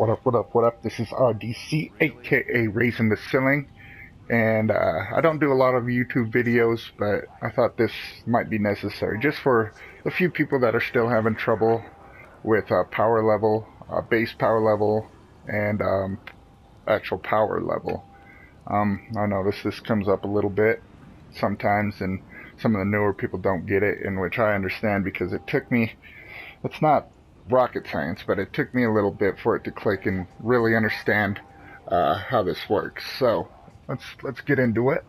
What up? This is RDC, aka Raising the Ceiling, and I don't do a lot of YouTube videos, but I thought this might be necessary just for the few people that are still having trouble with power level, base power level, and actual power level. I notice this comes up a little bit sometimes, and some of the newer people don't get it, in which I understand because it took me. It's not rocket science, but it took me a little bit for it to click and really understand how this works. So let's get into it.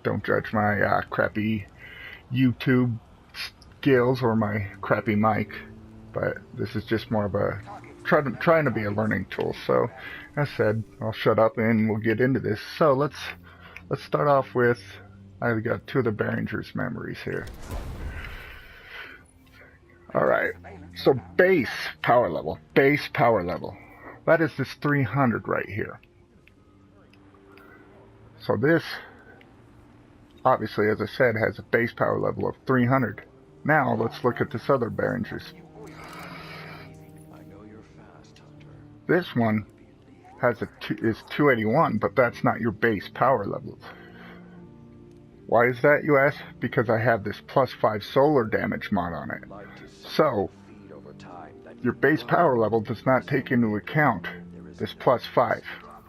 Don't judge my crappy YouTube skills or my crappy mic, but this is just more of a trying to be a learning tool. So as I said, I'll shut up and we'll get into this. So let's start off with, I've got two of the Behringer's memories here. Alright, so base power level. That is this 300 right here. So this, obviously, as I said, has a base power level of 300. Now, let's look at this other Behringer's. This one is 281, but that's not your base power level. Why is that, you ask? Because I have this +5 solar damage mod on it. So, your base power level does not take into account this +5.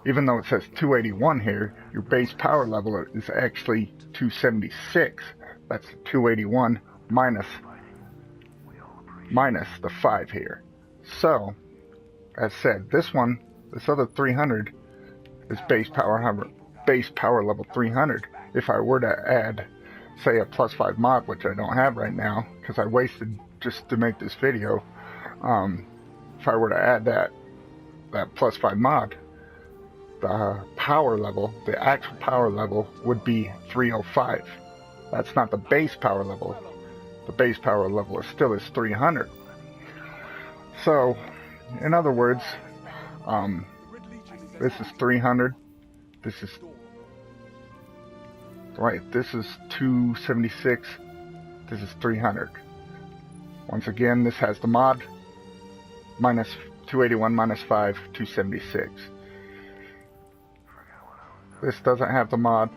Even though it says 281 here, your base power level is actually 276. That's 281 minus the 5 here. So, as said, this other 300 is base power level 300. If I were to add, say, a +5 mod, which I don't have right now, because I wasted just to make this video, if I were to add that +5 mod, the power level, the actual power level, would be 305. That's not the base power level. The base power level is 300. So, in other words, this is 300. This is 276. This is 300. Once again, this has the mod. Minus 281 minus 5, 276. This doesn't have the mod,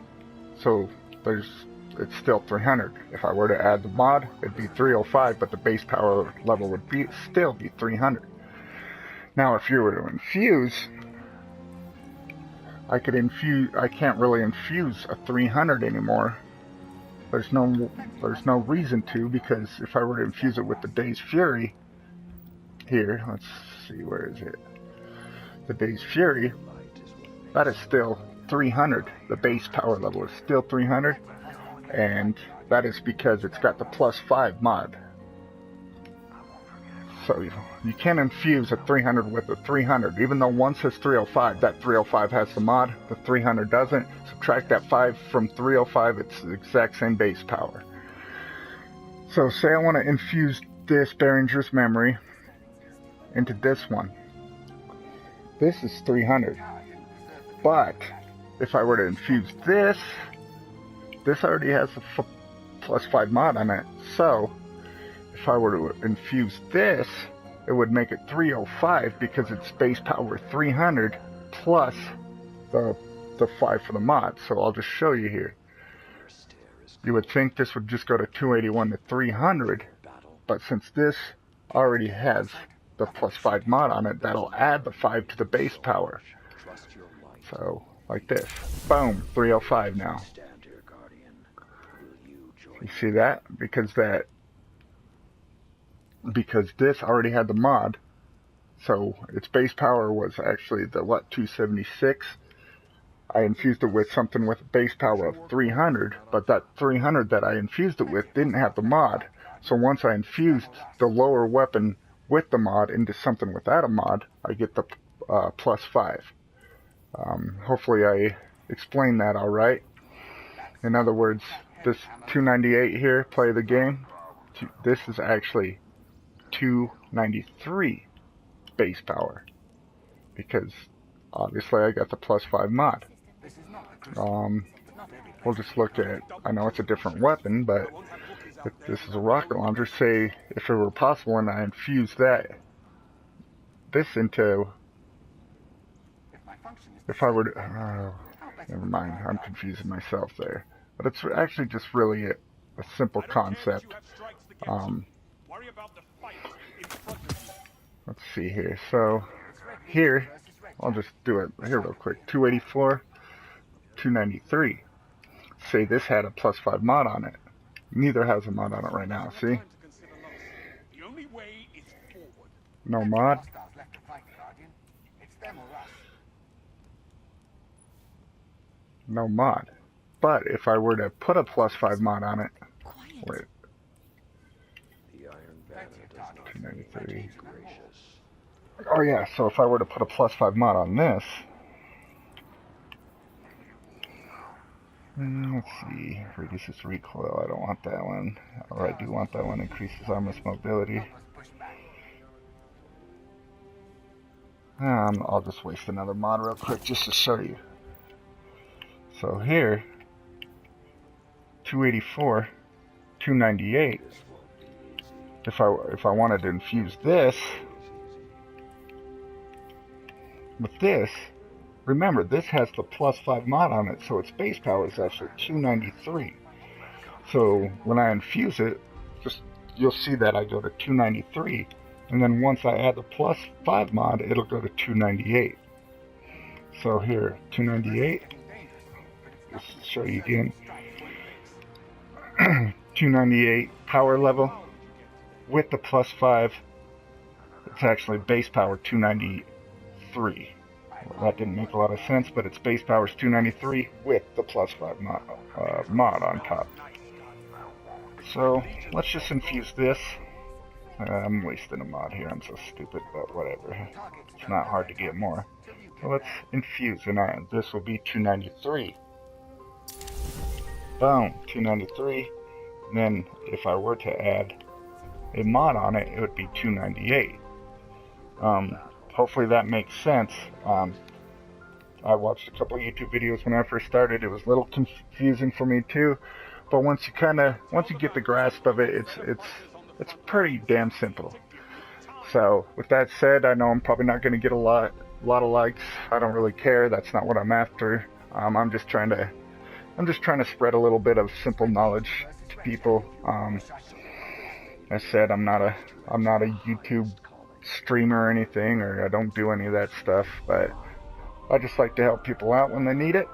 so it's still 300. If I were to add the mod, it'd be 305, but the base power level would still be 300. Now, if you were to infuse, I can't really infuse a 300 anymore. There's no reason to, because if I were to infuse it with the Days Fury here, let's see, where is it? The Days Fury, that is still 300. The base power level is still 300, and that is because it's got the +5 mod. So you can't infuse a 300 with a 300. Even though one says 305, that 305 has the mod, the 300 doesn't. Subtract that 5 from 305, it's the exact same base power. So say I want to infuse this Behringer's memory into this one. This is 300. But if I were to infuse this already has a +5 mod on it. So if I were to infuse this, it would make it 305 because it's base power 300 plus the 5 for the mod. So I'll just show you here. You would think this would just go to 281 to 300, but since this already has the +5 mod on it, that'll add the 5 to the base power. So, like this. Boom, 305 now. You see that? Because this already had the mod, so its base power was actually the 276. I infused it with something with a base power of 300, but that 300 that I infused it with didn't have the mod. So once I infused the lower weapon with the mod into something without a mod, I get the +5. Hopefully I explained that alright. In other words, this 298 here, play the game, this is actually 293 base power, because obviously I got the +5 mod. We'll just look at, I know it's a different weapon, but if this is a rocket launcher, say if it were possible and I infused this into if I were to, never mind, I'm confusing myself there. But it's actually just really a simple concept. Let's see here. So here, I'll just do it here real quick. 284, 293. Say this had a +5 mod on it. Neither has a mod on it right now, see? No mod. No mod. But if I were to put a +5 mod on it, wait. 293. Oh yeah, so if I were to put a +5 mod on this, let's see, reduces recoil, I don't want that one. Or I do want that one, increases armor's mobility. I'll just waste another mod real quick just to show you. So here, 284, 298. If I wanted to infuse this with this, remember this has the +5 mod on it, so its base power is actually 293. So when I infuse it, you'll see that I go to 293, and then once I add the +5 mod, it'll go to 298. So here, 298. Just show you again. 298 power level with the +5. It's actually base power 293. Well, that didn't make a lot of sense, but its base power is 293 with the +5 mod on top. So let's just infuse this. I'm wasting a mod here. I'm so stupid, but whatever. It's not hard to get more. So let's infuse, and this will be 293. Boom, 293. And then if I were to add a mod on it, it would be 298. Hopefully that makes sense. I watched a couple of YouTube videos when I first started. It was a little confusing for me too, but once you get the grasp of it, it's pretty damn simple. So with that said, I know I'm probably not going to get a lot of likes. I don't really care. That's not what I'm after. I'm just trying to spread a little bit of simple knowledge to people. I said I'm not a YouTube streamer or anything, or I don't do any of that stuff, but I just like to help people out when they need it.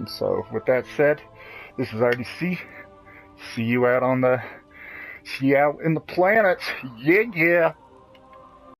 So with that said, this is RDC. See you out in the planets. Yeah.